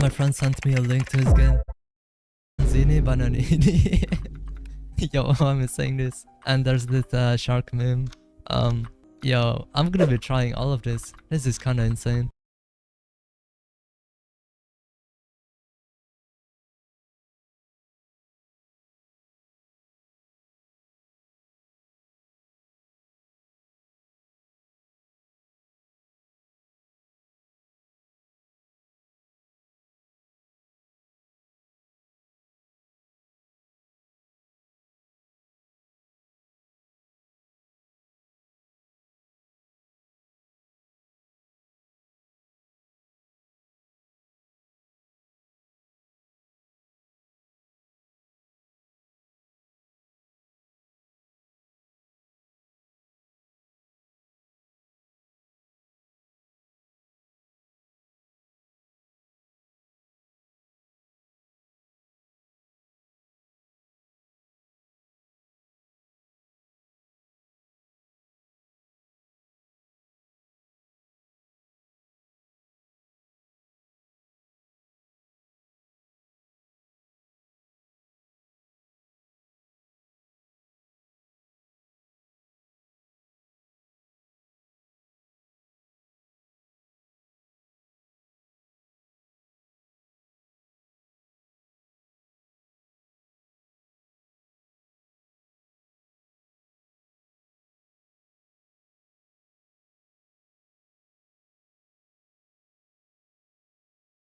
my friend sent me a link to his game. Zini Bananini. Yo, why am I saying this? And there's this shark meme. Yo, I'm gonna be trying all of this. This is kinda insane.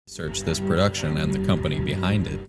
Search this production and the company behind it.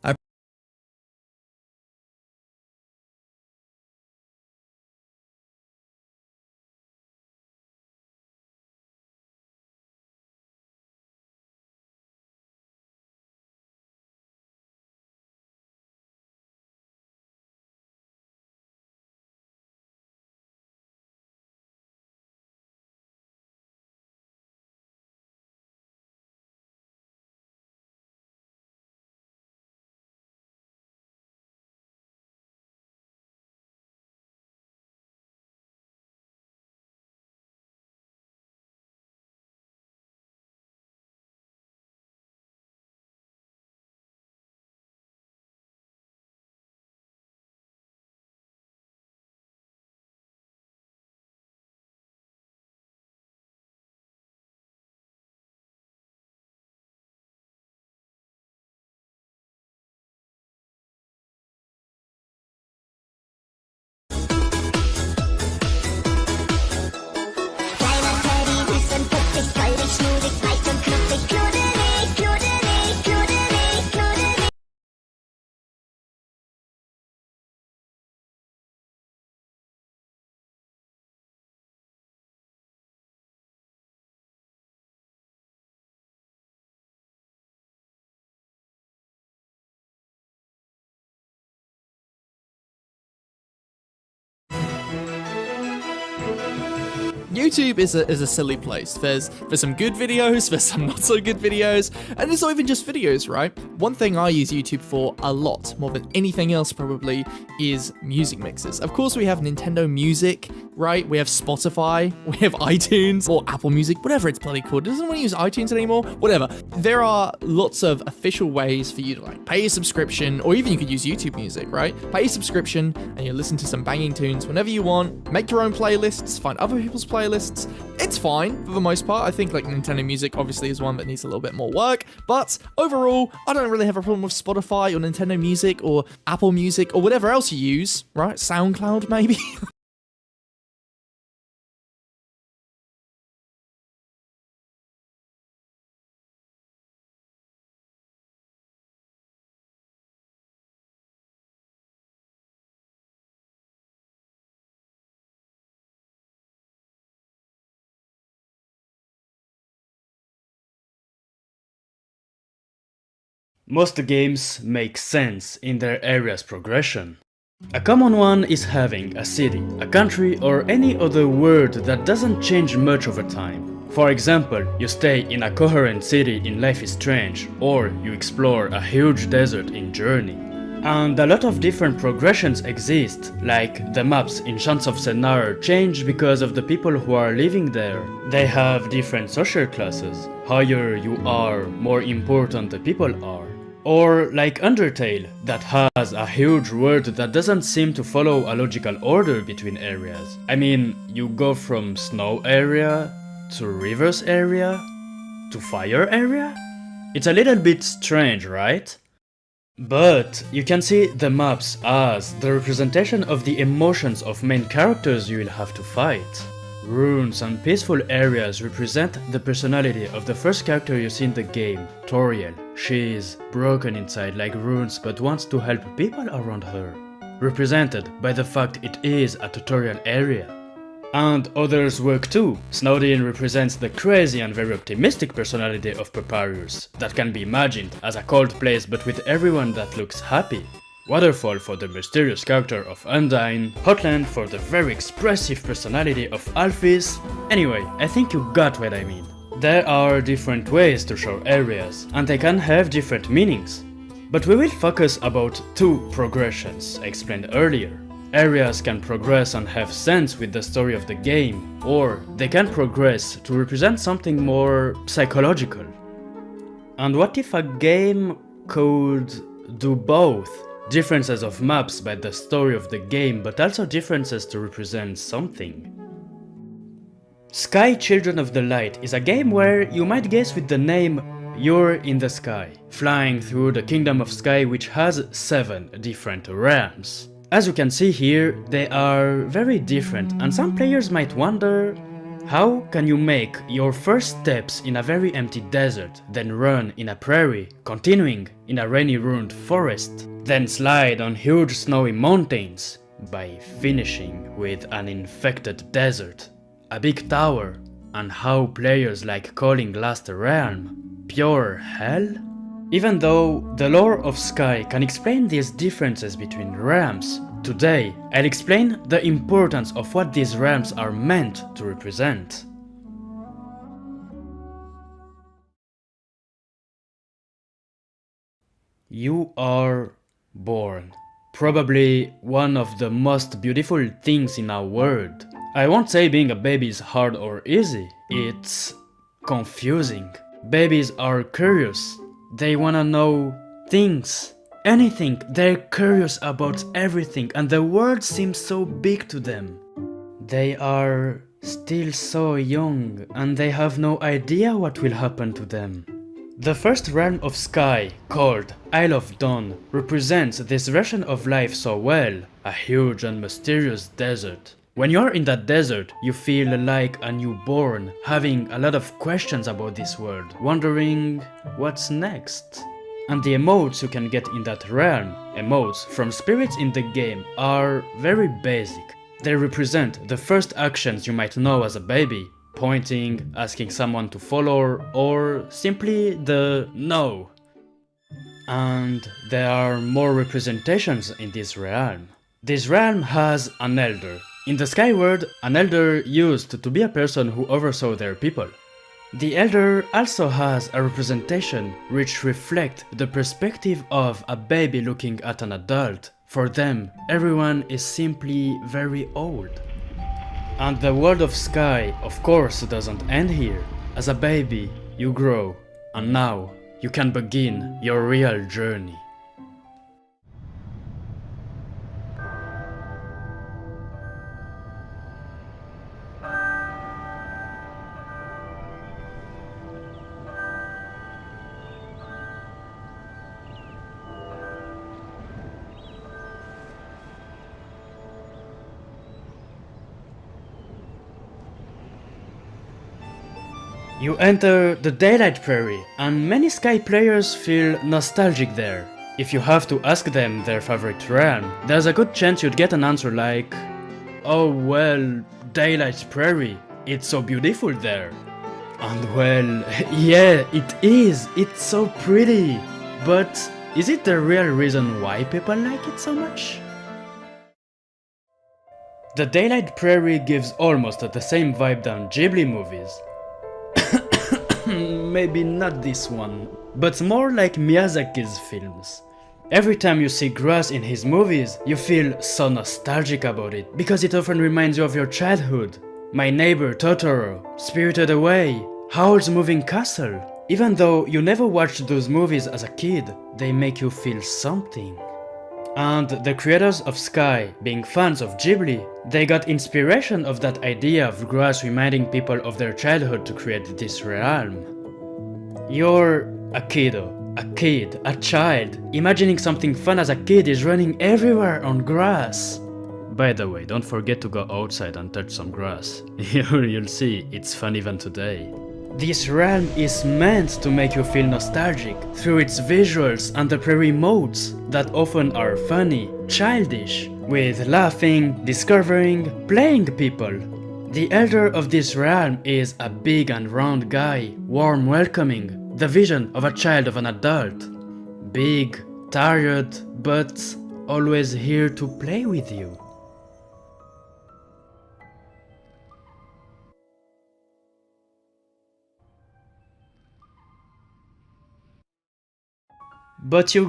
YouTube is a silly place. There's some good videos, there's some not so good videos, and it's not even just videos, right? One thing I use YouTube for a lot, more than anything else probably, is music mixes. Of course we have Nintendo Music, right? We have Spotify, we have iTunes, or Apple Music, whatever it's bloody called. Doesn't anyone use iTunes anymore? Whatever. There are lots of official ways for you to like pay a subscription, or even you could use YouTube Music, right? Pay a subscription and you listen to some banging tunes whenever you want, make your own playlists, find other people's playlists. It's fine for the most part. I think like Nintendo Music obviously is one that needs a little bit more work, but overall, I don't really have a problem with Spotify or Nintendo Music or Apple Music or whatever else you use, right? SoundCloud maybe? Most games make sense in their area's progression. A common one is having a city, a country, or any other word that doesn't change much over time. For example, you stay in a coherent city in Life is Strange, or you explore a huge desert in Journey. And a lot of different progressions exist, like the maps in Chants of Sennaar change because of the people who are living there. They have different social classes. Higher you are, more important the people are. Or like Undertale, that has a huge world that doesn't seem to follow a logical order between areas. I mean, you go from snow area to rivers area to fire area? It's a little bit strange, right? But you can see the maps as the representation of the emotions of main characters you will have to fight. Runes and peaceful areas represent the personality of the first character you see in the game, Toriel. She is broken inside like runes but wants to help people around her, represented by the fact it is a tutorial area. And others work too. Snowdin represents the crazy and very optimistic personality of Papyrus, that can be imagined as a cold place but with everyone that looks happy. Waterfall for the mysterious character of Undyne, Hotland for the very expressive personality of Alphys. Anyway, I think you got what I mean. There are different ways to show areas, and they can have different meanings. But we will focus about two progressions I explained earlier. Areas can progress and have sense with the story of the game, or they can progress to represent something more psychological. And what if a game could do both? Differences of maps by the story of the game, but also differences to represent something. Sky Children of the Light is a game where you might guess with the name you're in the sky, flying through the Kingdom of Sky, which has 7 different realms. As you can see here, they are very different, and some players might wonder, how can you make your first steps in a very empty desert, then run in a prairie, continuing in a rainy ruined forest, then slide on huge snowy mountains, by finishing with an infected desert, a big tower, and how players like calling Last Realm pure hell? Even though the lore of Sky can explain these differences between realms, today I'll explain the importance of what these realms are meant to represent. You are born. Probably one of the most beautiful things in our world. I won't say being a baby is hard or easy, it's confusing. Babies are curious. They wanna know things, anything. They're curious about everything, and the world seems so big to them. They are still so young, and they have no idea what will happen to them. The first realm of Sky, called Isle of Dawn, represents this version of life so well, a huge and mysterious desert. When you're in that desert, you feel like a newborn, having a lot of questions about this world, wondering what's next. And the emotes you can get in that realm, emotes from spirits in the game, are very basic. They represent the first actions you might know as a baby, pointing, asking someone to follow, or simply the no. And there are more representations in this realm. This realm has an elder. In the Sky world, an elder used to be a person who oversaw their people. The elder also has a representation which reflects the perspective of a baby looking at an adult. For them, everyone is simply very old. And the world of Sky, of course, doesn't end here. As a baby, you grow, and now you can begin your real journey. You enter the Daylight Prairie, and many Sky players feel nostalgic there. If you have to ask them their favorite realm, there's a good chance you'd get an answer like, "Oh well, Daylight Prairie, it's so beautiful there." And well, yeah, it is, it's so pretty. But is it the real reason why people like it so much? The Daylight Prairie gives almost the same vibe than Ghibli movies. Maybe not this one, but more like Miyazaki's films. Every time you see grass in his movies, you feel so nostalgic about it, because it often reminds you of your childhood. My Neighbor Totoro, Spirited Away, Howl's Moving Castle. Even though you never watched those movies as a kid, they make you feel something. And the creators of Sky, being fans of Ghibli, they got inspiration of that idea of grass reminding people of their childhood to create this realm. You're a kiddo, a kid, a child, imagining something fun as a kid is running everywhere on grass. By the way, don't forget to go outside and touch some grass. You'll see, it's fun even today. This realm is meant to make you feel nostalgic through its visuals and the prairie modes that often are funny, childish, with laughing, discovering, playing people. The elder of this realm is a big and round guy, warm, welcoming, the vision of a child of an adult. Big, tired, but always here to play with you. But you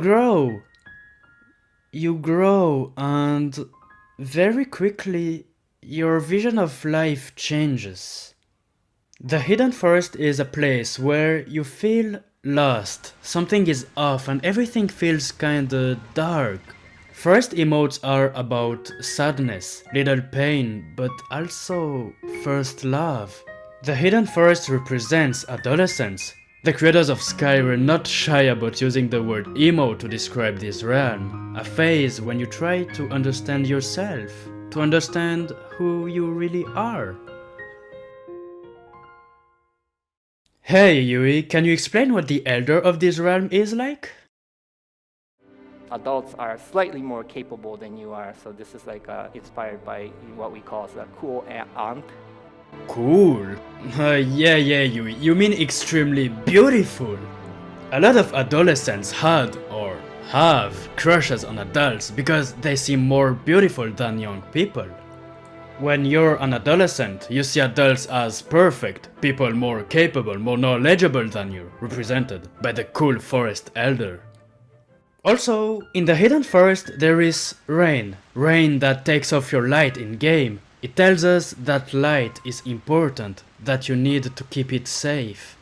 grow, and very quickly your vision of life changes. The hidden forest is a place where you feel lost, something is off and everything feels kinda dark. Forest emotes are about sadness, little pain, but also first love. The hidden forest represents adolescence. The creators of Sky were not shy about using the word emo to describe this realm, a phase when you try to understand yourself, to understand who you really are. Hey Yui, can you explain what the elder of this realm is like? Adults are slightly more capable than you are, so this is like inspired by what we call a cool aunt. Cool. Yeah, Yui, you mean extremely beautiful. A lot of adolescents had or have crushes on adults because they seem more beautiful than young people. When you're an adolescent, you see adults as perfect, people more capable, more knowledgeable than you, represented by the cool forest elder. Also, in the hidden forest there is rain that takes off your light in game. It tells us that light is important, that you need to keep it safe.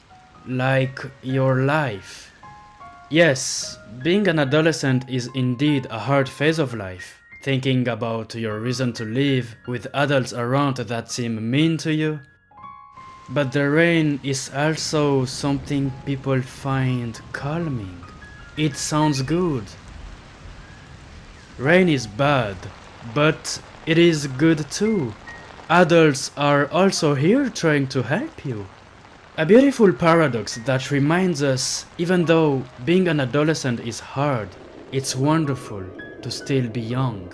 Like your life. Yes, being an adolescent is indeed a hard phase of life. Thinking about your reason to live with adults around that seem mean to you. But the rain is also something people find calming. It sounds good. Rain is bad, but it is good too. Adults are also here trying to help you. A beautiful paradox that reminds us, even though being an adolescent is hard, it's wonderful to still be young.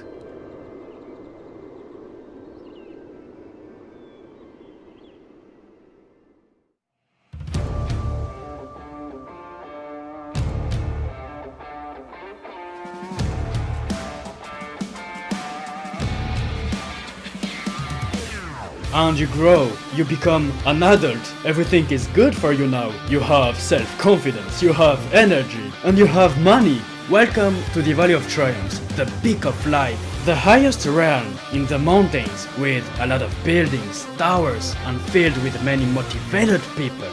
And you grow, you become an adult, everything is good for you now. You have self-confidence, you have energy, and you have money. Welcome to the Valley of Triumphs, the peak of life, the highest realm in the mountains with a lot of buildings, towers, and filled with many motivated people.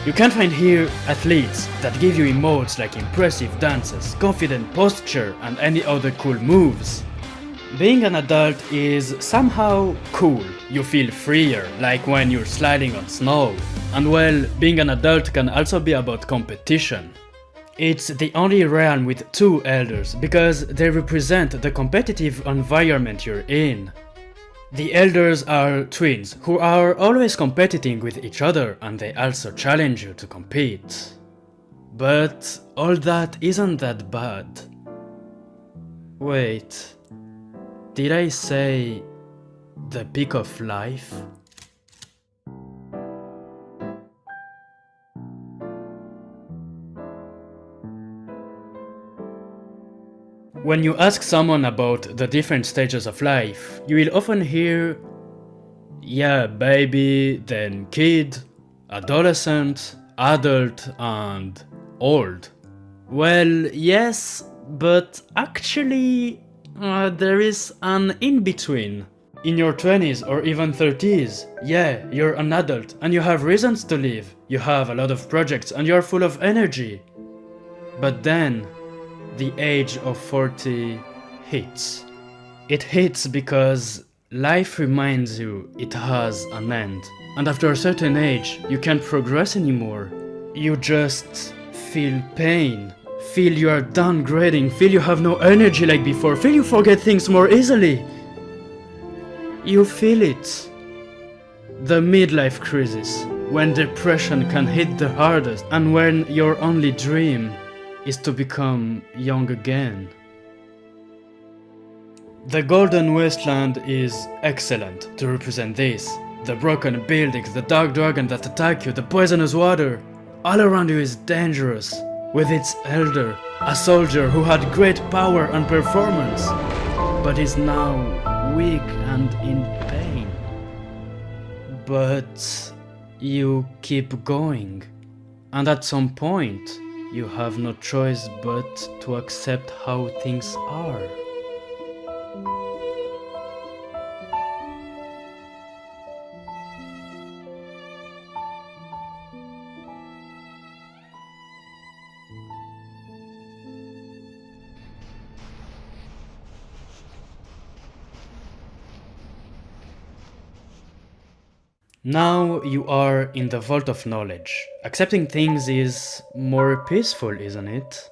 You can find here athletes that give you emotes like impressive dances, confident posture, and any other cool moves. Being an adult is somehow cool. You feel freer, like when you're sliding on snow. And well, being an adult can also be about competition. It's the only realm with two elders, because they represent the competitive environment you're in. The elders are twins, who are always competing with each other, and they also challenge you to compete. But all that isn't that bad. Wait. Did I say the peak of life? When you ask someone about the different stages of life, you will often hear, yeah, baby, then kid, adolescent, adult, and old. Well, yes but actually, there is an in-between. In your 20s or even 30s, yeah, you're an adult and you have reasons to live. You have a lot of projects and you're full of energy. But then, the age of 40 hits. It hits because life reminds you it has an end. And after a certain age, you can't progress anymore. You just feel pain. Feel you are downgrading. Feel you have no energy like before. Feel you forget things more easily. You feel it. The midlife crisis, when depression can hit the hardest and when your only dream is to become young again. The Golden Wasteland is excellent to represent this. The broken buildings, the dark dragon that attack you, the poisonous water. All around you is dangerous, with its elder, a soldier who had great power and performance, but is now weak and in pain. But you keep going, and at some point you have no choice but to accept how things are. Now you are in the vault of knowledge. Accepting things is more peaceful, isn't it?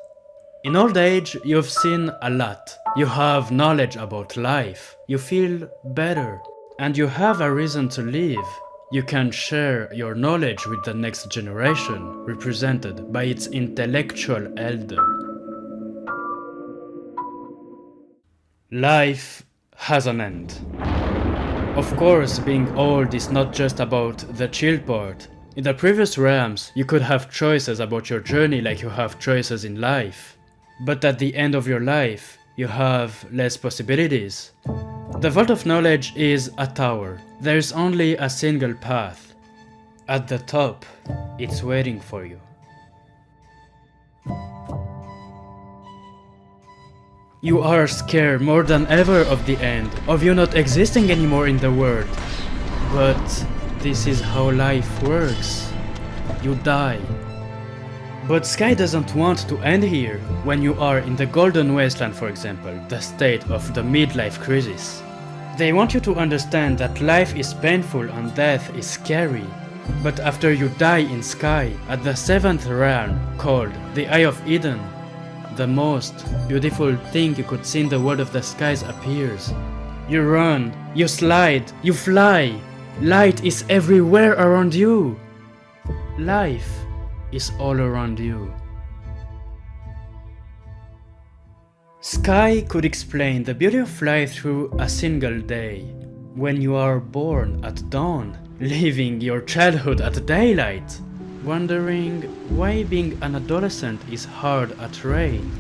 In old age, you've seen a lot. You have knowledge about life. You feel better. And you have a reason to live. You can share your knowledge with the next generation, represented by its intellectual elder. Life has an end. Of course, being old is not just about the chill part. In the previous realms, you could have choices about your journey like you have choices in life. But at the end of your life, you have less possibilities. The Vault of Knowledge is a tower. There is only a single path. At the top, it's waiting for you. You are scared more than ever of the end, of you not existing anymore in the world. But this is how life works. You die. But Sky doesn't want to end here. When you are in the Golden Wasteland, for example, the state of the midlife crisis. They want you to understand that life is painful and death is scary. But after you die in Sky, at the 7th realm, called the Eye of Eden, the most beautiful thing you could see in the world of the skies appears. You run, you slide, you fly. Light is everywhere around you. Life is all around you. Sky could explain the beauty of life through a single day. When you are born at dawn, living your childhood at daylight. Wondering why being an adolescent is hard at rain.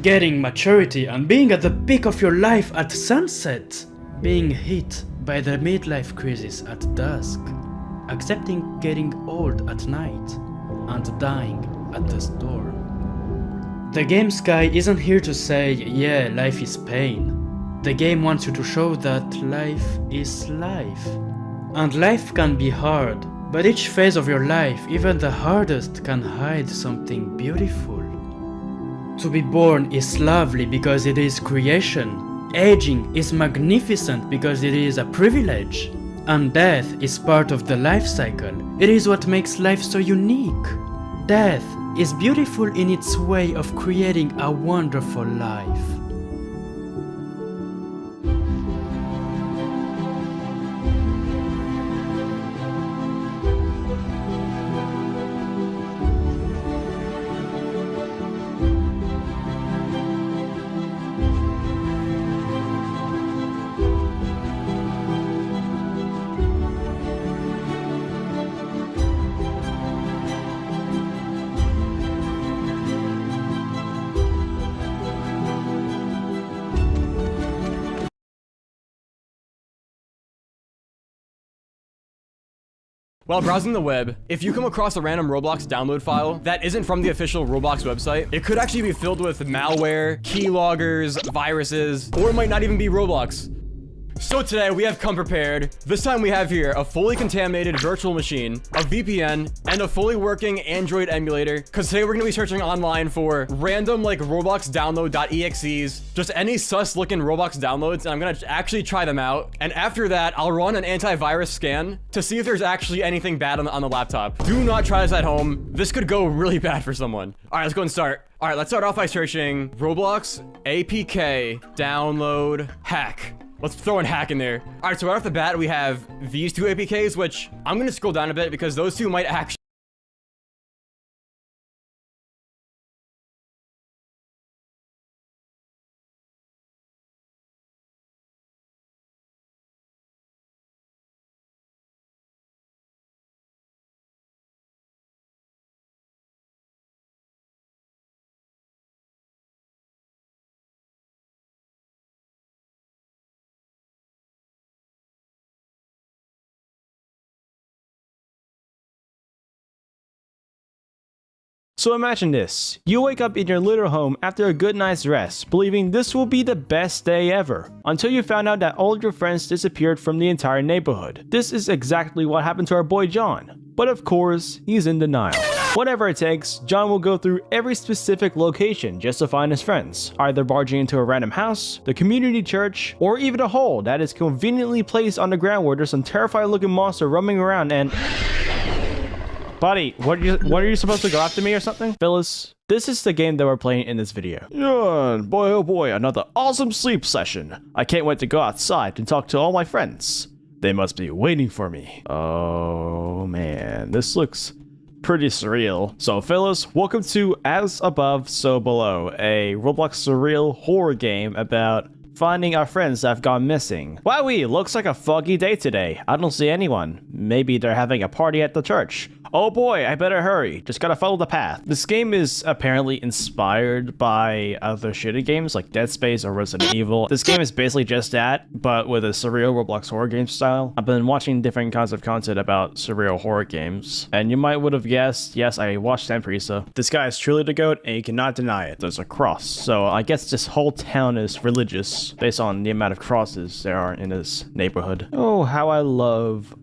Getting maturity and being at the peak of your life at sunset. Being hit by the midlife crisis at dusk. Accepting getting old at night. And dying at the storm. The game Sky isn't here to say, yeah, life is pain. The game wants you to show that life is life. And life can be hard. But each phase of your life, even the hardest, can hide something beautiful. To be born is lovely because it is creation. Aging is magnificent because it is a privilege. And death is part of the life cycle. It is what makes life so unique. Death is beautiful in its way of creating a wonderful life. While browsing the web, if you come across a random Roblox download file that isn't from the official Roblox website, it could actually be filled with malware, keyloggers, viruses, or it might not even be Roblox. So today we have come prepared. This time we have here a fully contaminated virtual machine, a VPN, and a fully working Android emulator. Cause today we're gonna be searching online for random like Roblox download.exes, just any sus looking Roblox downloads, and I'm gonna actually try them out. And after that, I'll run an antivirus scan to see if there's actually anything bad on the laptop. Do not try this at home. This could go really bad for someone. All right, let's go and start. All right, let's start off by searching Roblox APK download hack. Let's throw in hack in there. All right, so right off the bat, we have these two APKs, which I'm gonna scroll down a bit because those two might actually. So imagine this, you wake up in your little home after a good night's rest, believing this will be the best day ever, until you found out that all your friends disappeared from the entire neighborhood. This is exactly what happened to our boy John, but of course, he's in denial. Whatever it takes, John will go through every specific location just to find his friends, either barging into a random house, the community church, or even a hole that is conveniently placed on the ground where there's some terrifying looking monster roaming around and... Buddy, what are you supposed to go after me or something? Phyllis, this is the game that we're playing in this video. Yeah, boy oh boy, another awesome sleep session. I can't wait to go outside and talk to all my friends. They must be waiting for me. Oh man, this looks pretty surreal. So Phyllis, welcome to As Above, So Below, a Roblox surreal horror game about finding our friends that have gone missing. Wowee, looks like a foggy day today. I don't see anyone. Maybe they're having a party at the church. Oh boy, I better hurry. Just gotta follow the path. This game is apparently inspired by other shitty games like Dead Space or Resident Evil. This game is basically just that, but with a surreal Roblox horror game style. I've been watching different kinds of content about surreal horror games, and you might would have guessed, yes, I watched Empresa. This guy is truly the GOAT, and you cannot deny it. There's a cross, so I guess this whole town is religious based on the amount of crosses there are in this neighborhood. Oh, how I love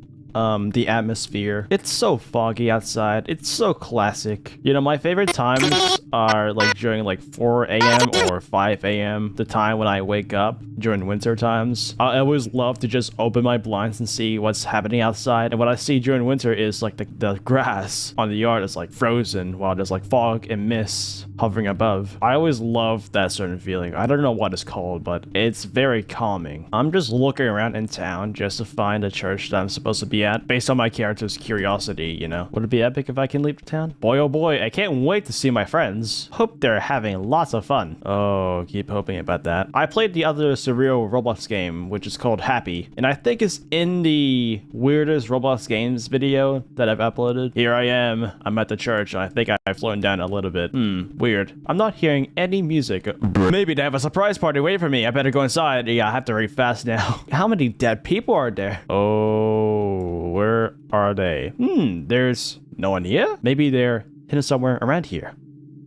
the atmosphere. It's so foggy outside. It's so classic. You know, my favorite times are like during like 4 a.m. or 5 a.m. the time when I wake up during winter times. I always love to just open my blinds and see what's happening outside. And what I see during winter is like the grass on the yard is like frozen while there's like fog and mist hovering above. I always love that certain feeling. I don't know what it's called, but it's very calming. I'm just looking around in town just to find a church that I'm supposed to be at based on my character's curiosity, you know? Would it be epic if I can leave the town? Boy oh boy, I can't wait to see my friends. Hope they're having lots of fun. Oh, keep hoping about that. I played the other surreal Roblox game, which is called Happy, and I think it's in the weirdest Roblox games video that I've uploaded. Here I am. I'm at the church, and I think I've slowed down a little bit. Weird. I'm not hearing any music. Maybe they have a surprise party waiting for me. I better go inside. Yeah, I have to hurry fast now. How many dead people are there? Oh, where are they? There's no one here? Maybe they're hidden somewhere around here.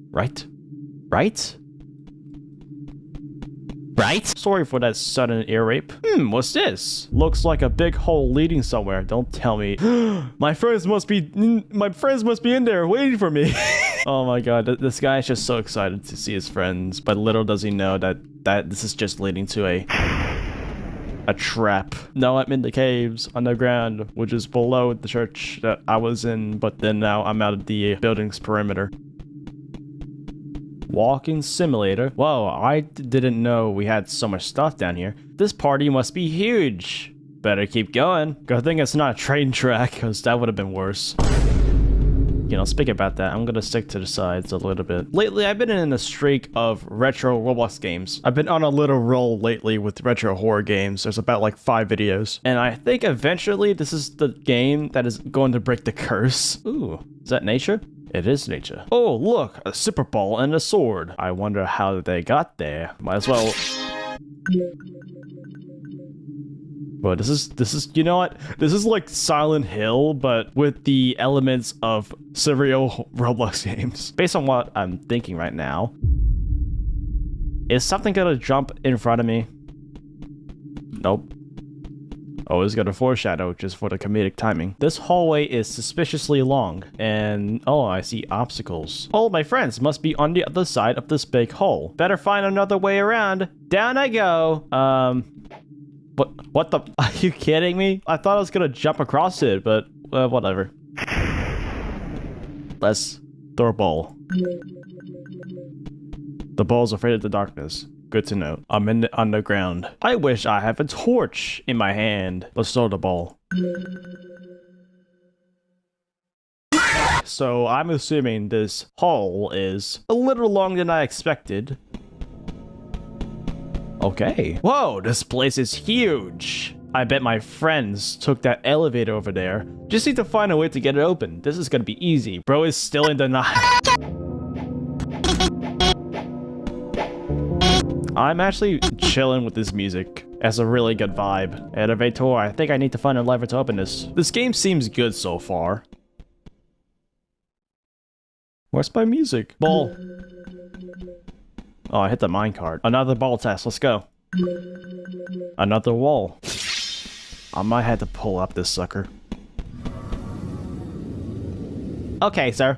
Right? Right? Sorry for that sudden ear rape. What's this? Looks like a big hole leading somewhere. Don't tell me. My friends must be in there waiting for me. Oh my god, this guy is just so excited to see his friends, but little does he know that this is just leading to a trap. Now I'm in the caves underground, which is below the church that I was in, but then now I'm out of the building's perimeter. Walking simulator. Whoa, I didn't know we had so much stuff down here. This party must be huge. Better keep going. Good thing it's not a train track, because that would have been worse. You know, speaking about that, I'm gonna stick to the sides a little bit. Lately, I've been in a streak of retro Roblox games. I've been on a little roll lately with retro horror games. There's about like 5 videos. And I think eventually this is the game that is going to break the curse. Ooh, is that nature? It is nature. Oh, look, a super ball and a sword. I wonder how they got there. Might as well... But this is you know what? This is like Silent Hill, but with the elements of several Roblox games. Based on what I'm thinking right now, is something gonna jump in front of me? Nope. Oh, it's got a foreshadow just for the comedic timing. This hallway is suspiciously long, and oh, I see obstacles. All my friends must be on the other side of this big hole. Better find another way around. Down I go. What the? Are you kidding me? I thought I was gonna jump across it, but whatever. Let's throw a ball. The ball's afraid of the darkness. Good to know. I'm in the underground. I wish I have a torch in my hand. Let's throw the ball. So I'm assuming this hall is a little longer than I expected. Okay. Whoa, this place is huge. I bet my friends took that elevator over there. Just need to find a way to get it open. This is gonna be easy. Bro is still in denial. I'm actually chilling with this music. It has a really good vibe. Elevator, I think I need to find a lever to open this. This game seems good so far. Where's my music? Ball. Oh, I hit the minecart. Another ball test, let's go. Another wall. I might have to pull up this sucker. Okay, sir.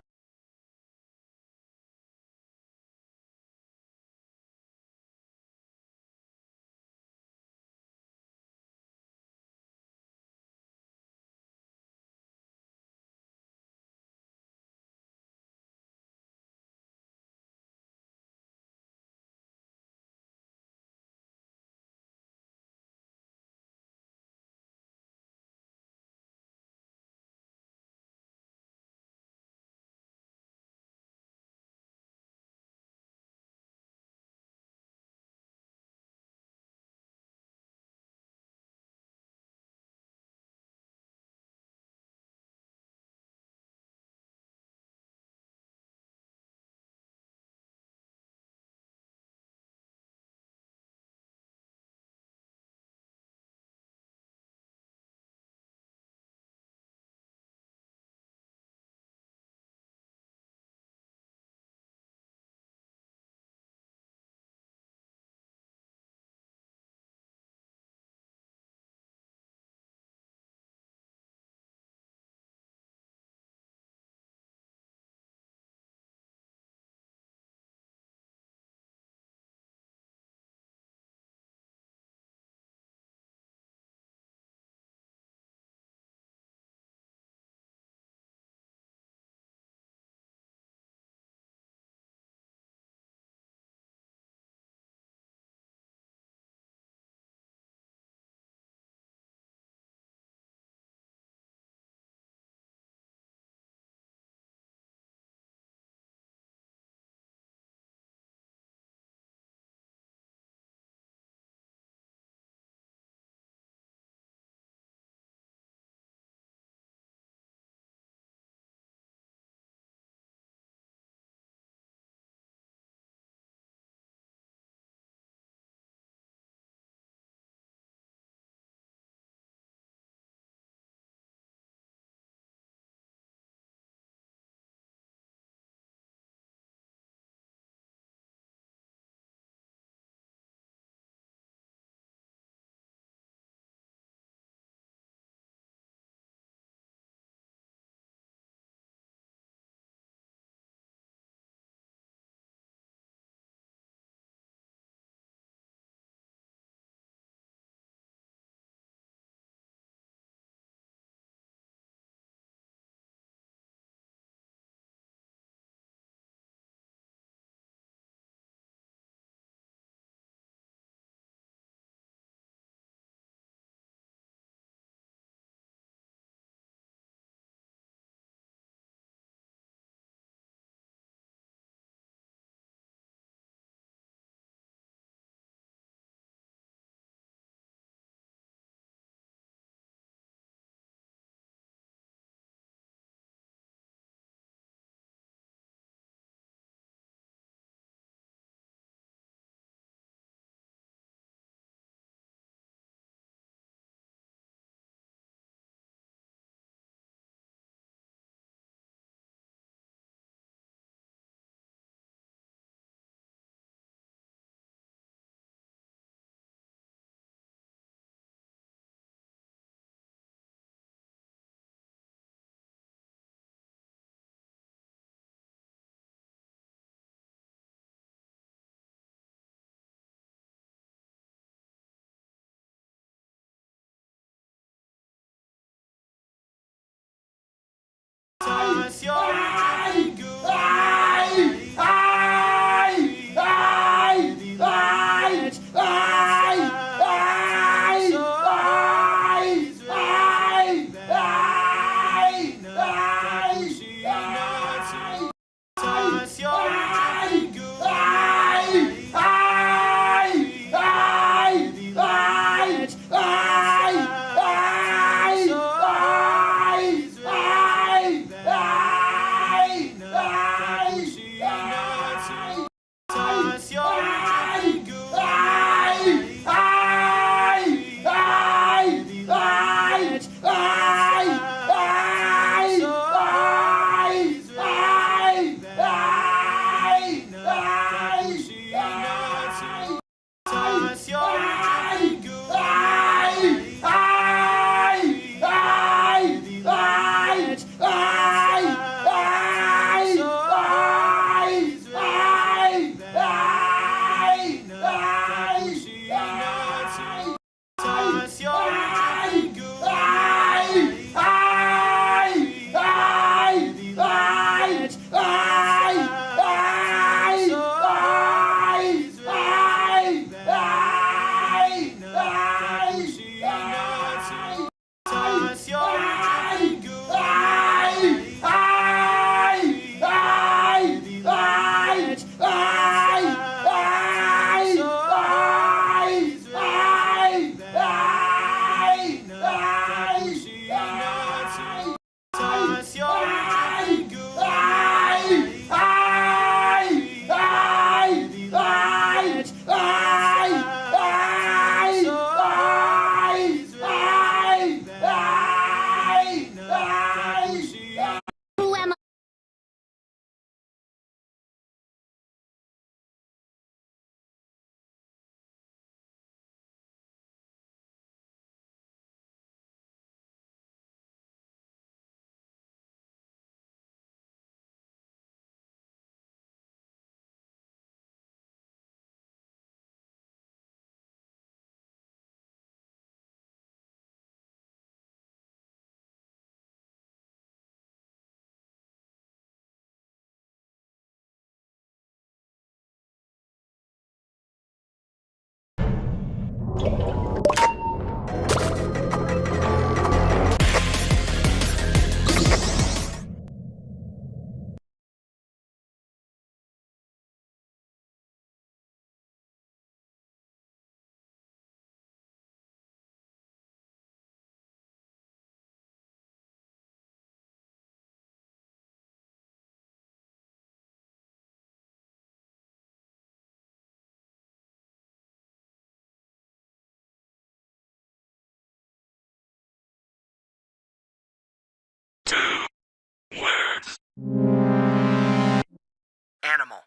Animal.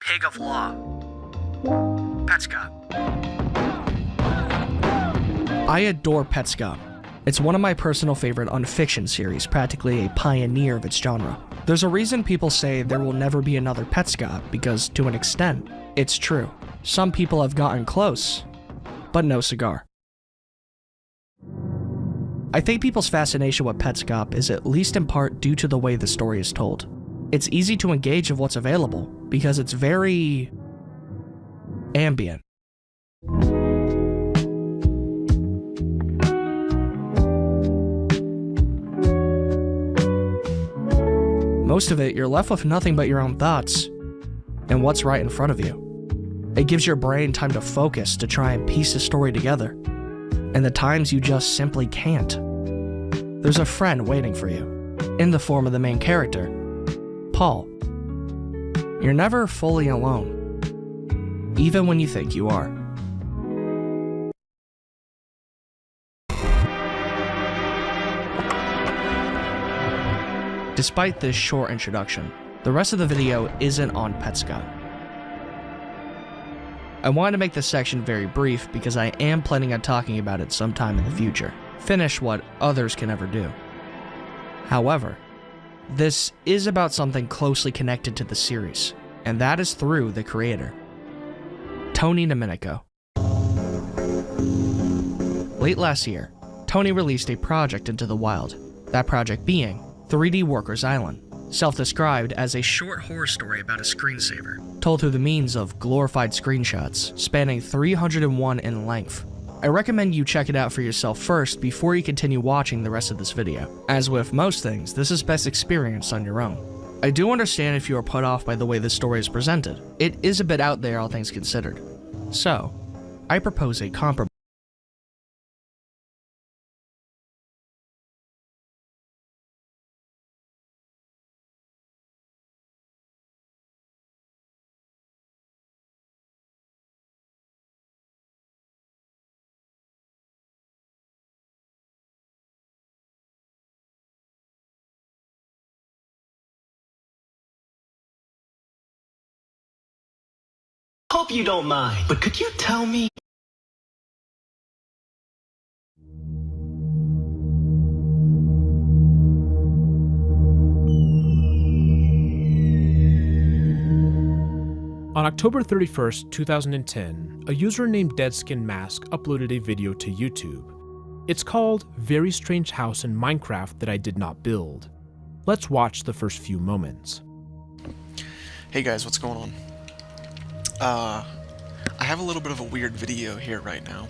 Pig of law. Petscop. I adore Petscop. It's one of my personal favorite unfiction series, practically a pioneer of its genre. There's a reason people say there will never be another Petscop, because to an extent, it's true. Some people have gotten close, but no cigar. I think people's fascination with Petscop is at least in part due to the way the story is told. It's easy to engage with what's available, because it's very ambient. Most of it, you're left with nothing but your own thoughts and what's right in front of you. It gives your brain time to focus to try and piece the story together. And the times you just simply can't. There's a friend waiting for you, in the form of the main character, Paul. You're never fully alone, even when you think you are. Despite this short introduction, the rest of the video isn't on Petscop. I wanted to make this section very brief because I am planning on talking about it sometime in the future. Finish what others can never do. However, this is about something closely connected to the series, and that is through the creator, Tony Domenico. Late last year, Tony released a project into the wild, that project being 3D Workers Island, self-described as a short horror story about a screensaver, told through the means of glorified screenshots, spanning 301 in length. I recommend you check it out for yourself first before you continue watching the rest of this video. As with most things, this is best experienced on your own. I do understand if you are put off by the way this story is presented. It is a bit out there, all things considered. So, I propose a compromise. Hope you don't mind, but could you tell me? On October 31st, 2010, a user named DeadSkinMask uploaded a video to YouTube. It's called Very Strange House in Minecraft That I Did Not Build. Let's watch the first few moments. Hey guys, what's going on? I have a little bit of a weird video here right now.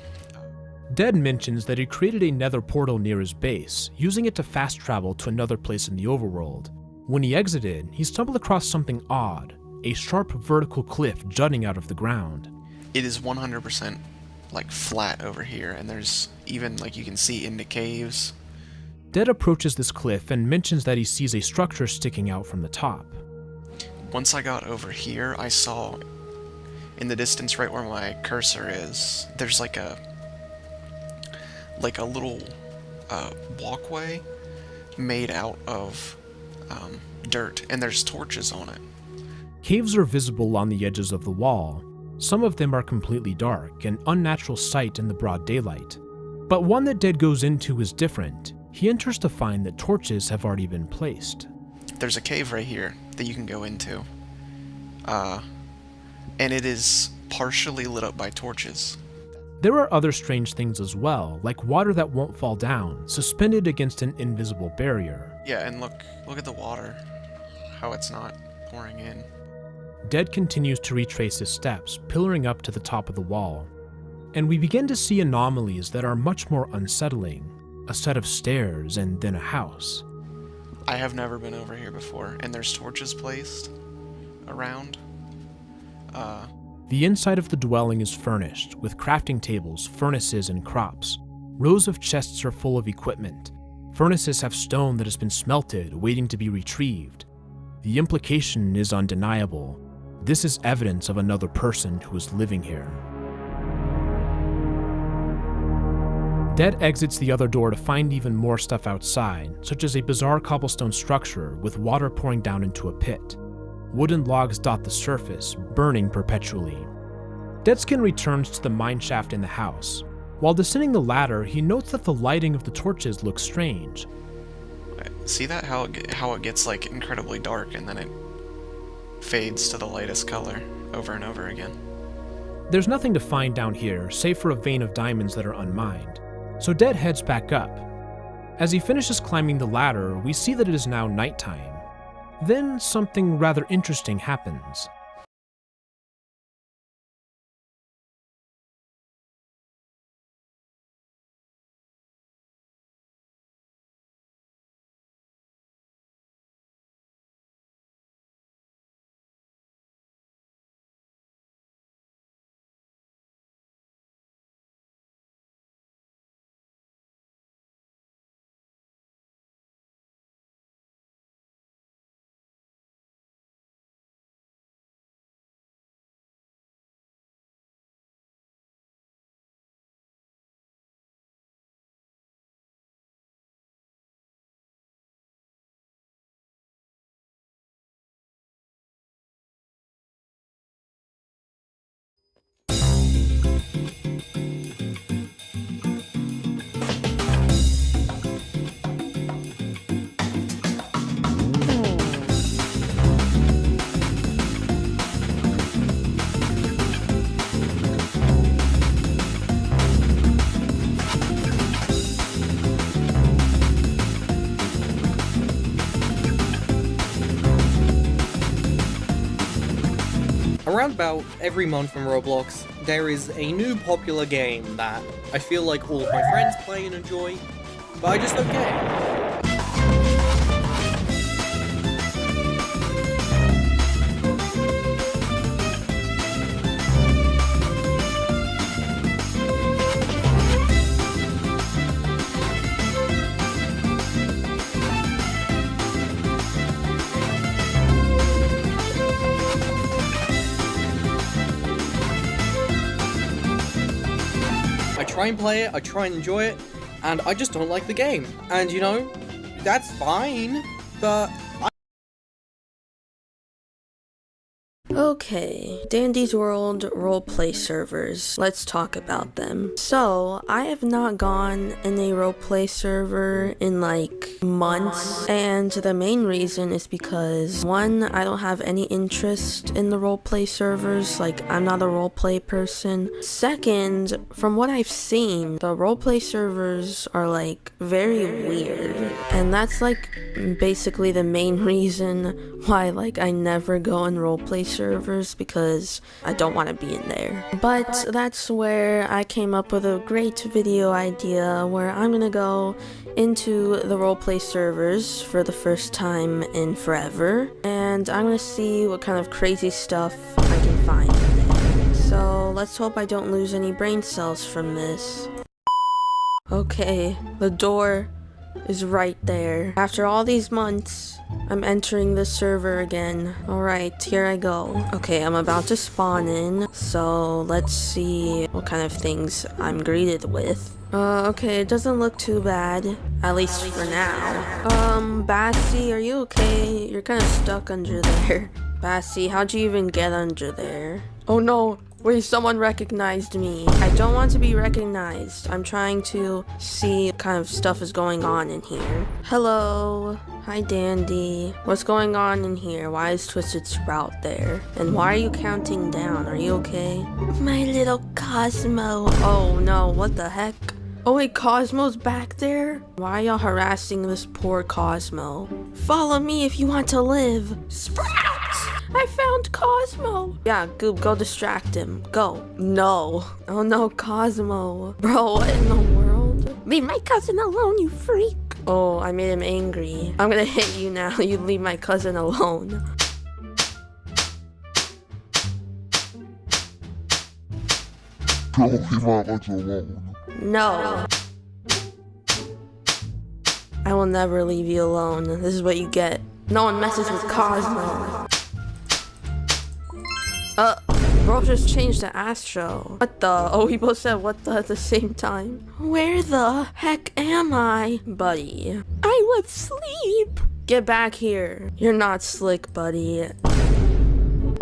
Dead mentions that he created a nether portal near his base, using it to fast travel to another place in the overworld. When he exited, he stumbled across something odd, a sharp vertical cliff jutting out of the ground. It is 100% like flat over here, and there's even like you can see into caves. Dead approaches this cliff and mentions that he sees a structure sticking out from the top. Once I got over here, I saw in the distance right where my cursor is, there's like a little walkway made out of dirt, and there's torches on it. Caves are visible on the edges of the wall. Some of them are completely dark, an unnatural sight in the broad daylight. But one that Dead goes into is different. He enters to find that torches have already been placed. There's a cave right here that you can go into. And it is partially lit up by torches. There are other strange things as well, like water that won't fall down, suspended against an invisible barrier. Yeah, and look at the water, how it's not pouring in. Dead continues to retrace his steps, pillaring up to the top of the wall. and we begin to see anomalies that are much more unsettling. A set of stairs and then a house. I have never been over here before, and there's torches placed around. The inside of the dwelling is furnished with crafting tables, furnaces, and crops. Rows of chests are full of equipment. Furnaces have stone that has been smelted, waiting to be retrieved. The implication is undeniable. This is evidence of another person who is living here. Dead exits the other door to find even more stuff outside, such as a bizarre cobblestone structure with water pouring down into a pit. Wooden logs dot the surface, burning perpetually. Deadskin returns to the mine shaft in the house. While descending the ladder, he notes that the lighting of the torches looks strange. See that? How it gets like incredibly dark and then it fades to the lightest color over and over again. There's nothing to find down here, save for a vein of diamonds that are unmined. So Dead heads back up. As he finishes climbing the ladder, we see that it is now nighttime. Then something rather interesting happens. Around about every month on Roblox, there is a new popular game that I feel like all of my friends play and enjoy, but I just don't get it. I try and play it, I try and enjoy it, and I just don't like the game. And you know, that's fine, but Okay, Dandy's World roleplay servers. Let's talk about them. So, I have not gone in a roleplay server in like months, and the main reason is because, one, I don't have any interest in the roleplay servers, like I'm not a roleplay person. Second, from what I've seen, the roleplay servers are like very weird, and that's like basically the main reason why like I never go in roleplay servers, because I don't want to be in there. But that's where I came up with a great video idea where I'm gonna go into the roleplay servers for the first time in forever, and I'm gonna see what kind of crazy stuff I can find in there. So let's hope I don't lose any brain cells from this. Okay, the door is right there. After all these months, I'm entering this server again. Alright, here I go. Okay, I'm about to spawn in, so let's see what kind of things I'm greeted with. Okay, it doesn't look too bad, at least for now. Bassy, are you okay? You're kind of stuck under there. Bassy, how'd you even get under there? Oh no! Wait, someone recognized me. I don't want to be recognized. I'm trying to see what kind of stuff is going on in here. Hello. Hi, Dandy. What's going on in here? Why is Twisted Sprout there? And why are you counting down? Are you okay? My little Cosmo. Oh no, what the heck? Oh wait, Cosmo's back there? Why are y'all harassing this poor Cosmo? Follow me if you want to live. Sprout! I found Cosmo. Yeah, Goob, go distract him. Go. No. Oh no, Cosmo. Bro, what in the world? Leave my cousin alone, you freak. Oh, I made him angry. I'm gonna hit you now. You leave my cousin alone. No. I will never leave you alone. This is what you get. No one messes with Cosmo. Bro just changed to Astro. What the? Oh, we both said what the at the same time. Where the heck am I? Buddy. I was asleep. Get back here. You're not slick, buddy.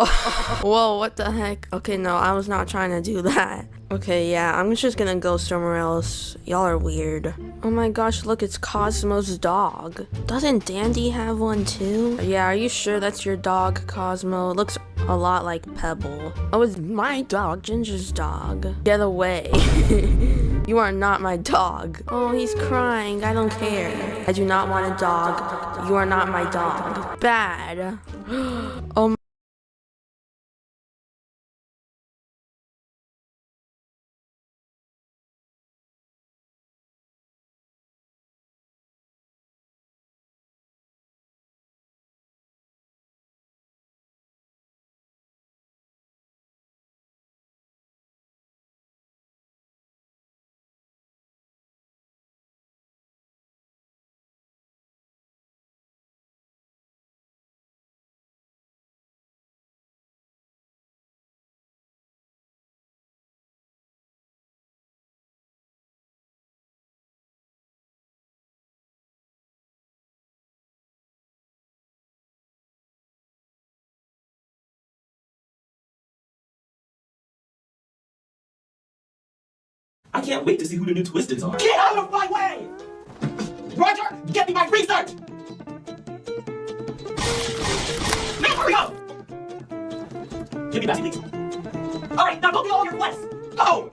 Whoa, what the heck? Okay, no, I was not trying to do that. Okay, yeah, I'm just gonna go somewhere else. Y'all are weird. Oh my gosh, look, it's Cosmo's dog. Doesn't Dandy have one too? Yeah, are you sure that's your dog, Cosmo? It looks a lot like Pebble. Oh, it's my dog, Ginger's dog. Get away. You are not my dog. Oh, he's crying. I don't care. I do not want a dog. You are not my dog. Bad. Oh my I can't wait to see who the new Twisteds are. Get out of my way! Roger, get me my research! Now hurry up! Give me Bessie, please. Alright, now go do all your quests! Go!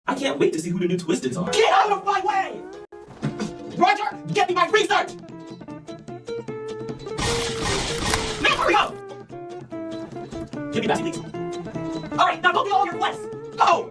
I can't wait to see who the new Twisteds are. Get out of my way! Roger, get me my research! Now hurry up! Give me Bessie, please. Alright, now go do all your quests! Go!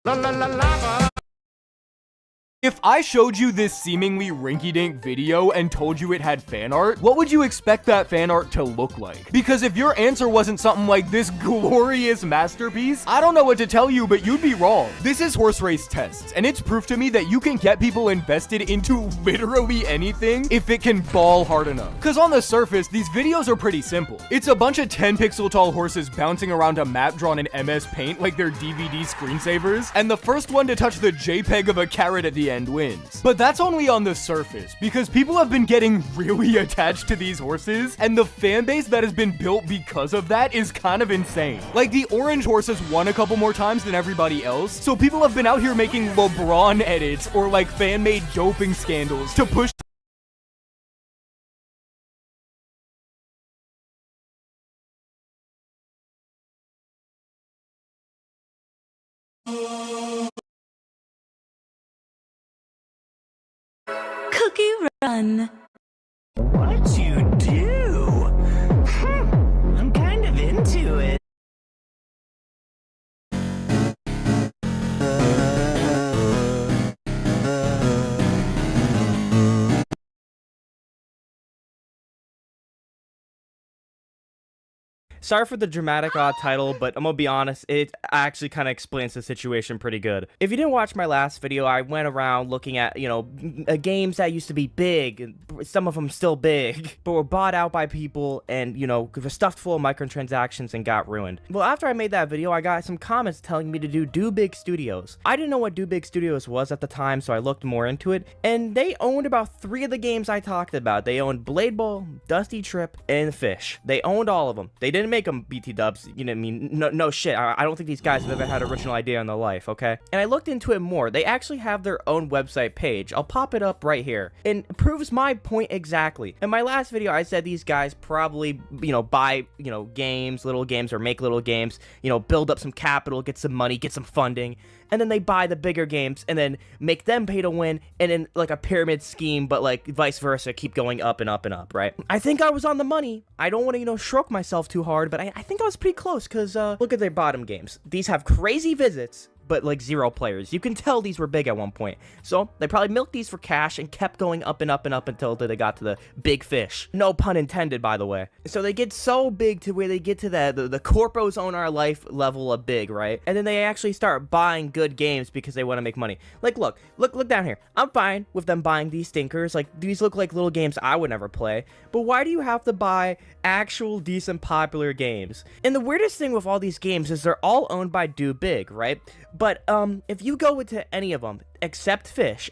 If I showed you this seemingly rinky-dink video and told you it had fan art, what would you expect that fan art to look like? Because if your answer wasn't something like this glorious masterpiece, I don't know what to tell you, but you'd be wrong. This is horse race tests, and it's proof to me that you can get people invested into literally anything if it can ball hard enough. Because on the surface, these videos are pretty simple. It's a bunch of 10 pixel tall horses bouncing around a map drawn in MS Paint like they're DVD screensavers, and the first one to touch the JPEG of a carrot at the end wins. But that's only on the surface, because people have been getting really attached to these horses, and the fan base that has been built because of that is kind of insane. Like, the orange horse has won a couple more times than everybody else, so people have been out here making LeBron edits or like fan-made doping scandals to push Cookie Run. What'd you do? I'm kind of into it. Sorry for the dramatic title, but I'm gonna be honest, it actually kind of explains the situation pretty good. If you didn't watch my last video, I went around looking at, games that used to be big, and some of them still big, but were bought out by people and, were stuffed full of microtransactions and got ruined. Well, after I made that video, I got some comments telling me to do Big Studios. I didn't know what Do Big Studios was at the time, so I looked more into it, and they owned about 3 of the games I talked about. They owned Blade Bowl, Dusty Trip, and Fish. They owned all of them. They didn't make them BT dubs, you know what I mean? No shit, I don't think these guys have ever had an original idea in their life, okay? And I looked into it more. They actually have their own website page. I'll pop it up right here. And it proves my point exactly. In my last video, I said these guys probably, buy, games, little games, or make little games, build up some capital, get some money, get some funding, and then they buy the bigger games and then make them pay to win, and then like a pyramid scheme, but like vice versa, keep going up and up and up, right? I think I was on the money. I don't want to, stroke myself too hard, but I think I was pretty close, because look at their bottom games. These have crazy visits, but like 0 players. You can tell these were big at one point. So they probably milked these for cash and kept going up and up and up until they got to the big fish. No pun intended, by the way. So they get so big to where they get to the corpos own our life level of big, right? And then they actually start buying good games because they want to make money. Like, look down here. I'm fine with them buying these stinkers. Like, these look like little games I would never play. But why do you have to buy actual decent popular games? And the weirdest thing with all these games is they're all owned by Do Big, right? But if you go into any of them, except Fish,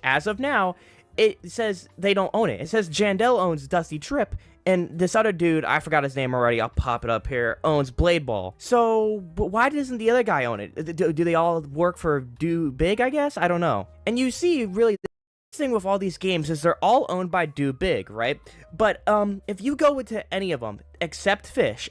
as of now, it says they don't own it. It says Jandel owns Dusty Trip, and this other dude, I forgot his name already, I'll pop it up here, owns Blade Ball. So, but why doesn't the other guy own it? Do they all work for Do Big, I guess? I don't know. And you see, really, the thing with all these games is they're all owned by Do Big, right? But if you go into any of them, except Fish,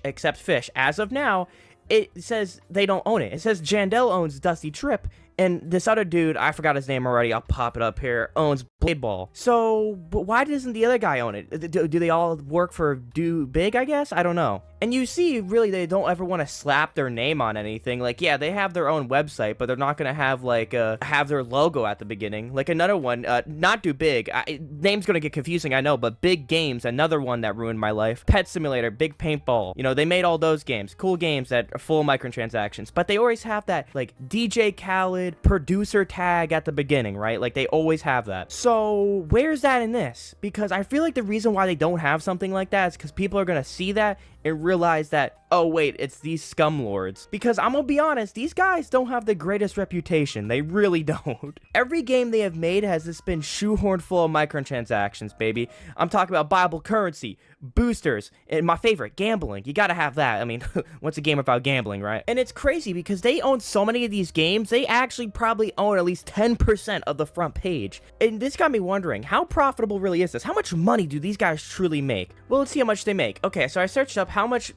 as of now, it says they don't own it. It says Jandel owns Dusty Trip, and this other dude, I forgot his name already, I'll pop it up here, owns Blade Ball. So, but why doesn't the other guy own it? Do they all work for Do Big, I guess? I don't know. And you see, really, they don't ever want to slap their name on anything. Like, yeah, they have their own website, but they're not going to have, like, have their logo at the beginning. Like, another one, not Do Big. Name's going to get confusing, I know, but Big Games, another one that ruined my life. Pet Simulator, Big Paintball. They made all those games. Cool games that are full of microtransactions. But they always have that, like, DJ Khaled producer tag at the beginning, right? Like, they always have that. So, where's that in this? Because I feel like the reason why they don't have something like that is because people are going to see that and realize that, oh wait, it's these scum lords. Because I'm gonna be honest, these guys don't have the greatest reputation. They really don't. Every game they have made has just been shoehorned full of microtransactions, baby. I'm talking about Bible currency, boosters, and my favorite, gambling. You gotta have that. I mean, what's a game about gambling, right? And it's crazy because they own so many of these games, they actually probably own at least 10% of the front page. And this got me wondering, how profitable really is this? How much money do these guys truly make? Well, let's see how much they make. Okay, so I searched up how much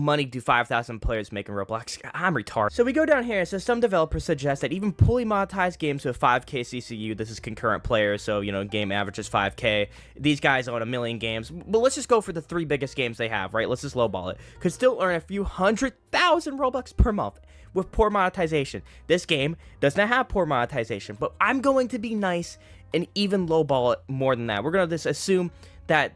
money do 5,000 players make in Roblox? I'm retarded. So we go down here, so some developers suggest that even fully monetized games with 5k CCU, this is concurrent players, so, you know, game average is 5k. These guys own 1 million games. But let's just go for the 3 biggest games they have, right? Let's just lowball it. Could still earn a few 100,000 Robux per month with poor monetization. This game does not have poor monetization, but I'm going to be nice and even lowball it more than that. We're going to just assume that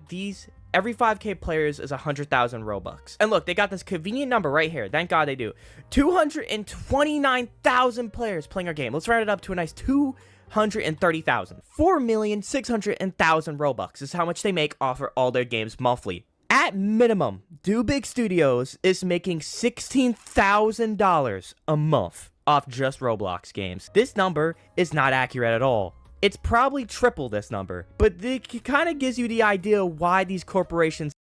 every 5k players is 100,000 Robux. And look, they got this convenient number right here. Thank God they do. 229,000 players playing our game. Let's round it up to a nice 230,000. 4,600,000 Robux is how much they make off of all their games monthly. At minimum, Do Big Studios is making $16,000 a month off just Roblox games. This number is not accurate at all. It's probably triple this number, but it kind of gives you the idea why these corporations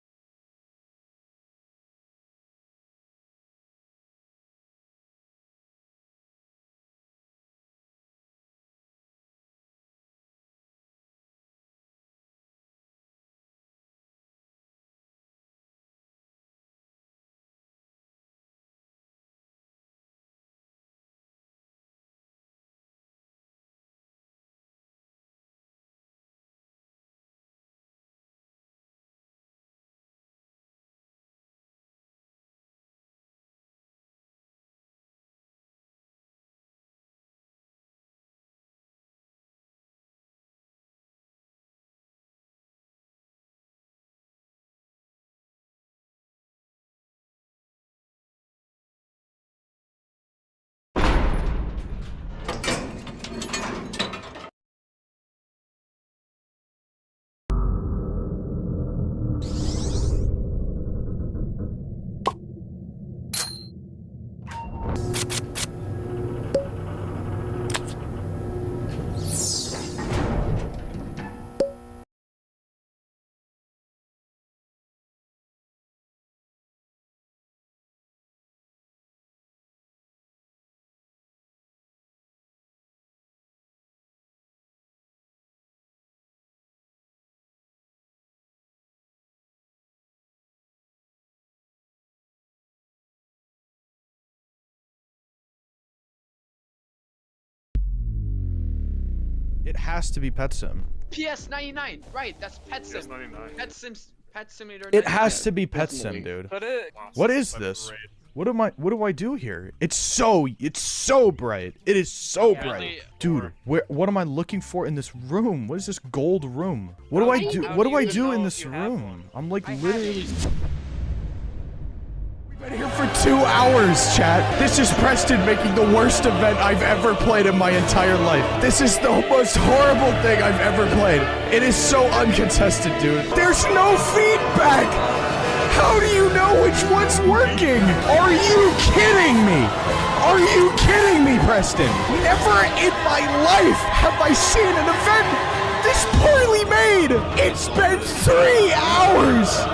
It has to be Pet Sim. PS99, right? That's Pet Sim. Pet Simulator. It has to be Pet Sim, dude. What is this? What do I do here? It's so bright. It is so bright. Dude, what am I looking for in this room? What is this gold room? What do I do? What do I do in this room? I'm like literally We've been here for 2 hours, chat. This is Preston making the worst event I've ever played in my entire life. This is the most horrible thing I've ever played. It is so uncontested, dude. There's no feedback. How do you know which one's working? Are you kidding me? Are you kidding me, Preston? Never in my life have I seen an event this poorly made. It's been 3 hours.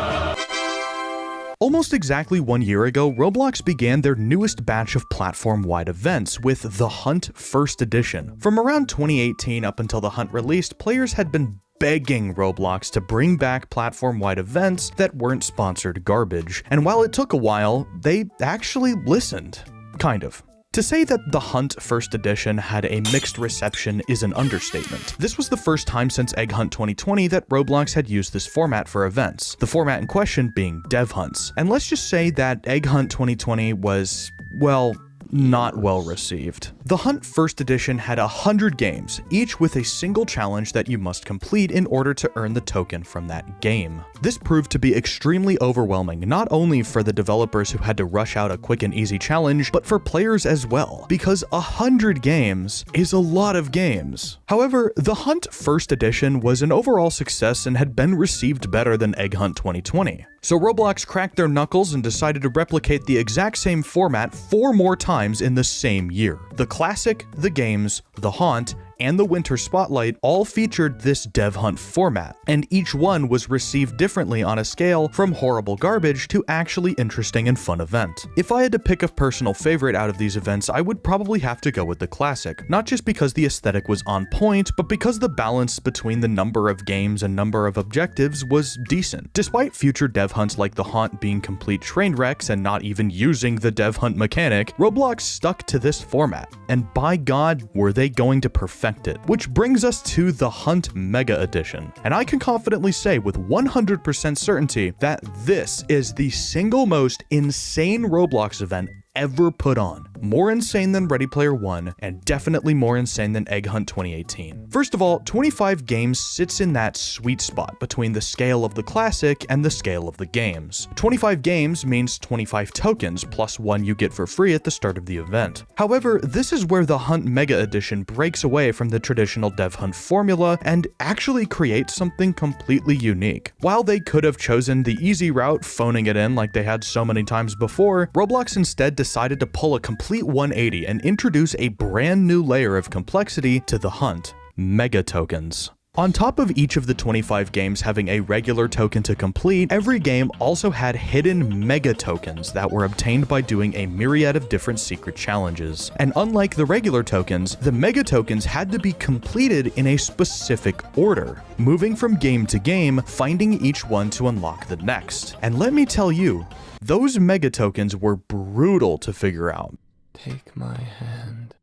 Almost exactly 1 year ago, Roblox began their newest batch of platform-wide events with The Hunt First Edition. From around 2018 up until The Hunt released, players had been begging Roblox to bring back platform-wide events that weren't sponsored garbage. And while it took a while, they actually listened. Kind of. To say that The Hunt First Edition had a mixed reception is an understatement. This was the first time since Egg Hunt 2020 that Roblox had used this format for events, the format in question being dev hunts. And let's just say that Egg Hunt 2020 was, well, not well received. The Hunt First Edition had 100 games, each with a single challenge that you must complete in order to earn the token from that game. This proved to be extremely overwhelming, not only for the developers who had to rush out a quick and easy challenge, but for players as well, because 100 games is a lot of games. However, the Hunt First Edition was an overall success and had been received better than Egg Hunt 2020. So Roblox cracked their knuckles and decided to replicate the exact same format 4 more times in the same year. The Classic, the Games, the Haunt, and the Winter Spotlight all featured this dev hunt format, and each one was received differently on a scale from horrible garbage to actually interesting and fun event. If I had to pick a personal favorite out of these events, I would probably have to go with the Classic, not just because the aesthetic was on point, but because the balance between the number of games and number of objectives was decent. Despite future dev hunts like the Haunt being complete train wrecks and not even using the dev hunt mechanic, Roblox stuck to this format, and by God, were they going to perfect it. Which brings us to the Hunt Mega Edition, and I can confidently say with 100% certainty that this is the single most insane Roblox event ever put on. More insane than Ready Player One, and definitely more insane than Egg Hunt 2018. First of all, 25 games sits in that sweet spot between the scale of the Classic and the scale of the games. 25 games means 25 tokens, plus one you get for free at the start of the event. However, this is where the Hunt Mega Edition breaks away from the traditional dev hunt formula and actually creates something completely unique. While they could have chosen the easy route, phoning it in like they had so many times before, Roblox instead decided to pull a complete 180 and introduce a brand new layer of complexity to the hunt: mega tokens. On top of each of the 25 games having a regular token to complete, every game also had hidden mega tokens that were obtained by doing a myriad of different secret challenges. And unlike the regular tokens, the mega tokens had to be completed in a specific order, moving from game to game, finding each one to unlock the next. And let me tell you, those mega tokens were brutal to figure out. Take my hand.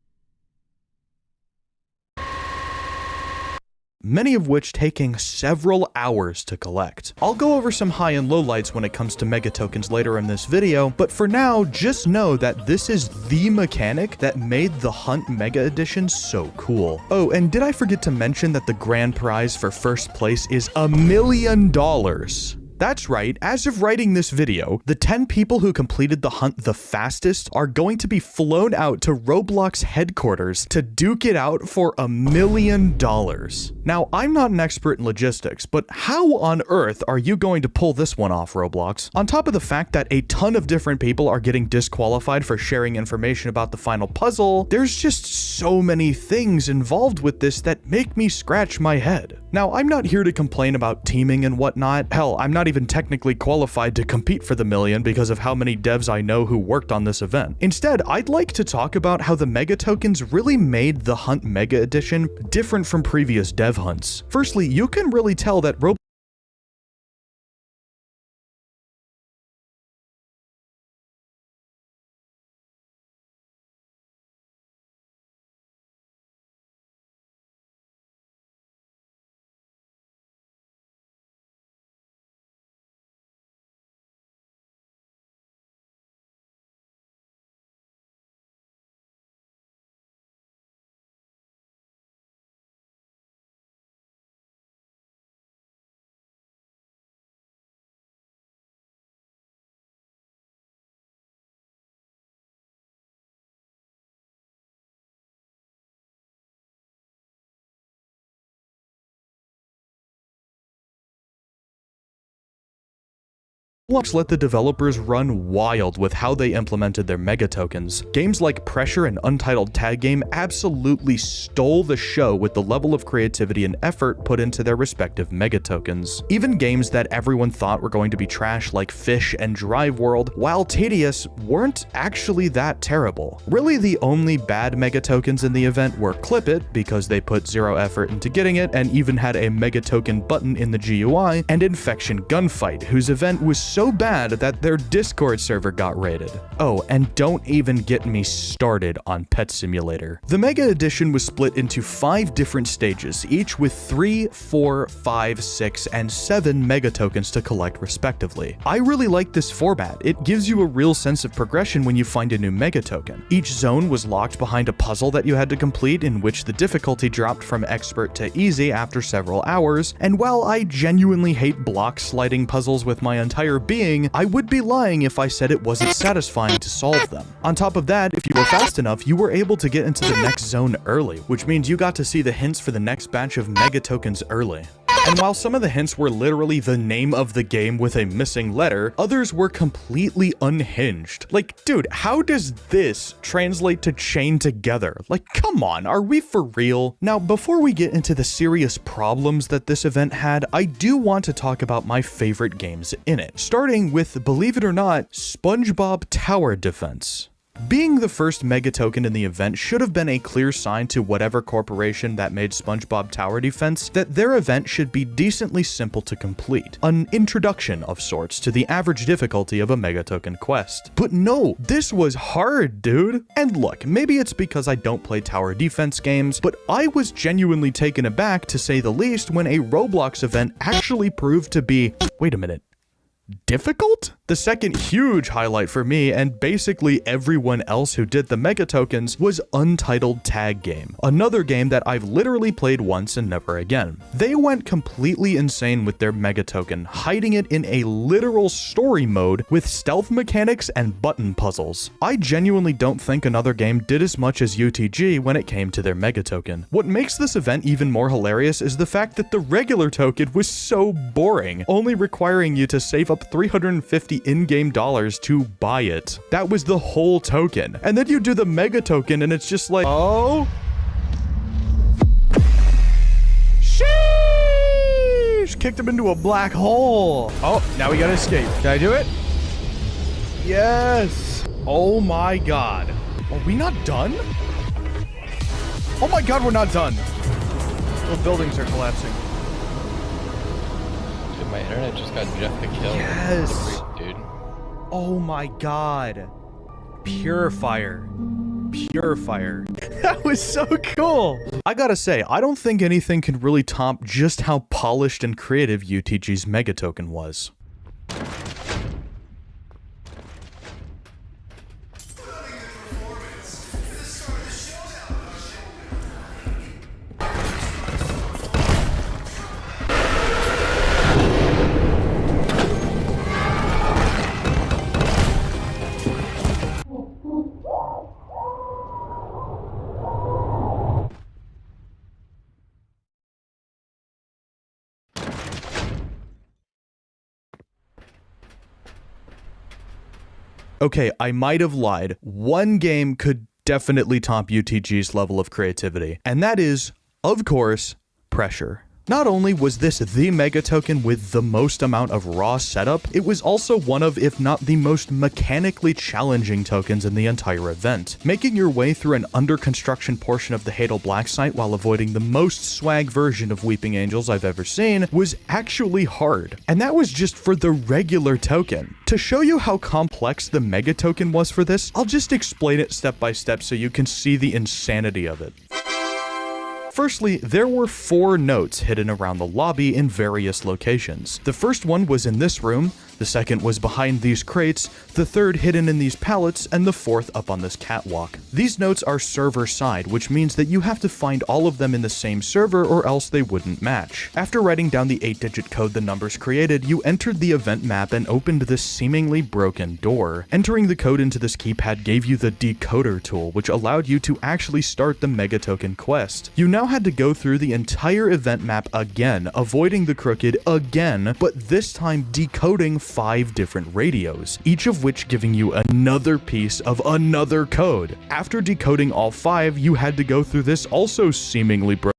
Many of which taking several hours to collect. I'll go over some high and low lights when it comes to mega tokens later in this video, but for now, just know that this is the mechanic that made the Hunt Mega Edition so cool. Oh, and did I forget to mention that the grand prize for first place is $1 million? That's right, as of writing this video, the 10 people who completed the hunt the fastest are going to be flown out to Roblox headquarters to duke it out for $1 million. Now, I'm not an expert in logistics, but how on earth are you going to pull this one off, Roblox? On top of the fact that a ton of different people are getting disqualified for sharing information about the final puzzle, there's just so many things involved with this that make me scratch my head. Now, I'm not here to complain about teaming and whatnot. Hell, I'm not even technically qualified to compete for the million because of how many devs I know who worked on this event. Instead, I'd like to talk about how the mega tokens really made the Hunt Mega Edition different from previous dev hunts. Firstly, you can really tell that Roblox let the developers run wild with how they implemented their mega tokens. Games like Pressure and Untitled Tag Game absolutely stole the show with the level of creativity and effort put into their respective mega tokens. Even games that everyone thought were going to be trash like Fish and Drive World, while tedious, weren't actually that terrible. Really, the only bad mega tokens in the event were Clip It, because they put zero effort into getting it and even had a mega token button in the GUI, and Infection Gunfight, whose event was so bad that their Discord server got raided. Oh, and don't even get me started on Pet Simulator. The Mega Edition was split into 5 different stages, each with 3, 4, 5, 6, and 7 mega tokens to collect respectively. I really like this format. It gives you a real sense of progression when you find a new mega token. Each zone was locked behind a puzzle that you had to complete, in which the difficulty dropped from expert to easy after several hours, and while I genuinely hate block sliding puzzles with my entire being, I would be lying if I said it wasn't satisfying to solve them. On top of that, if you were fast enough, you were able to get into the next zone early, which means you got to see the hints for the next batch of mega tokens early. And while some of the hints were literally the name of the game with a missing letter, others were completely unhinged. Like, dude, how does this translate to chain together? Like, come on, are we for real? Now, before we get into the serious problems that this event had, I do want to talk about my favorite games in it, starting with, believe it or not, SpongeBob Tower Defense. Being the first mega token in the event should have been a clear sign to whatever corporation that made SpongeBob Tower Defense that their event should be decently simple to complete, an introduction of sorts to the average difficulty of a mega token quest. But no, this was hard, dude. And look, maybe it's because I don't play tower defense games, but I was genuinely taken aback, to say the least, when a Roblox event actually proved to be, wait a minute, difficult? The second huge highlight for me, and basically everyone else who did the mega tokens, was Untitled Tag Game, another game that I've literally played once and never again. They went completely insane with their mega token, hiding it in a literal story mode with stealth mechanics and button puzzles. I genuinely don't think another game did as much as UTG when it came to their mega token. What makes this event even more hilarious is the fact that the regular token was so boring, only requiring you to save up 350 in-game dollars to buy it. That was the whole token. And then you do the mega token and it's just like, oh, sheesh, kicked him into a black hole. Oh, now we gotta escape. Can I do it? Yes. Oh my god. Are we not done? Oh my god, we're not done. The buildings are collapsing. Dude, my internet just got Jeff the Kill. Yes. Dude. Oh my god. Purifier. Purifier. That was so cool. I gotta say, I don't think anything can really top just how polished and creative UTG's mega token was. Okay, I might have lied. One game could definitely top UTG's level of creativity, and that is, of course, Pressure. Not only was this the mega token with the most amount of raw setup, it was also one of, if not the most mechanically challenging tokens in the entire event. Making your way through an under construction portion of the Hadal Black site while avoiding the most swag version of Weeping Angels I've ever seen was actually hard. And that was just for the regular token. To show you how complex the mega token was for this, I'll just explain it step by step so you can see the insanity of it. Firstly, there were 4 notes hidden around the lobby in various locations. The first one was in this room, the second was behind these crates, the third hidden in these pallets, and the fourth up on this catwalk. These notes are server side, which means that you have to find all of them in the same server or else they wouldn't match. After writing down the 8-digit code the numbers created, you entered the event map and opened this seemingly broken door. Entering the code into this keypad gave you the decoder tool, which allowed you to actually start the mega token quest. You now had to go through the entire event map again, avoiding the crooked again, but this time decoding 5 different radios, each of which giving you another piece of another code. After decoding all 5, you had to go through this also seemingly broken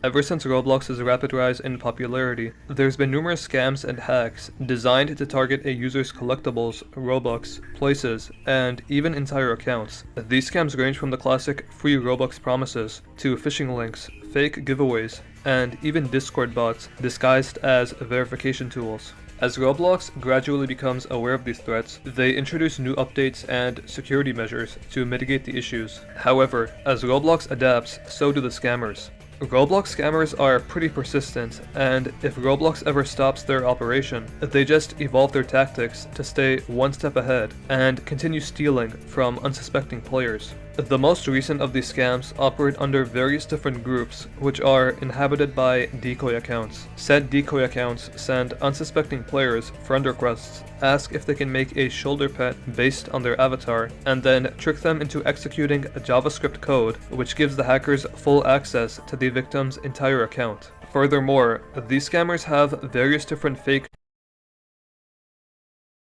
Ever since Roblox's rapid rise in popularity, there's been numerous scams and hacks designed to target a user's collectibles, Robux, places, and even entire accounts. These scams range from the classic free Robux promises to phishing links, fake giveaways, and even Discord bots disguised as verification tools. As Roblox gradually becomes aware of these threats, they introduce new updates and security measures to mitigate the issues. However, as Roblox adapts, so do the scammers. Roblox scammers are pretty persistent, and if Roblox ever stops their operation, they just evolve their tactics to stay one step ahead and continue stealing from unsuspecting players. The most recent of these scams operate under various different groups, which are inhabited by decoy accounts. Said decoy accounts send unsuspecting players friend requests, ask if they can make a shoulder pet based on their avatar, and then trick them into executing a JavaScript code, which gives the hackers full access to the victim's entire account. Furthermore, these scammers have various different fake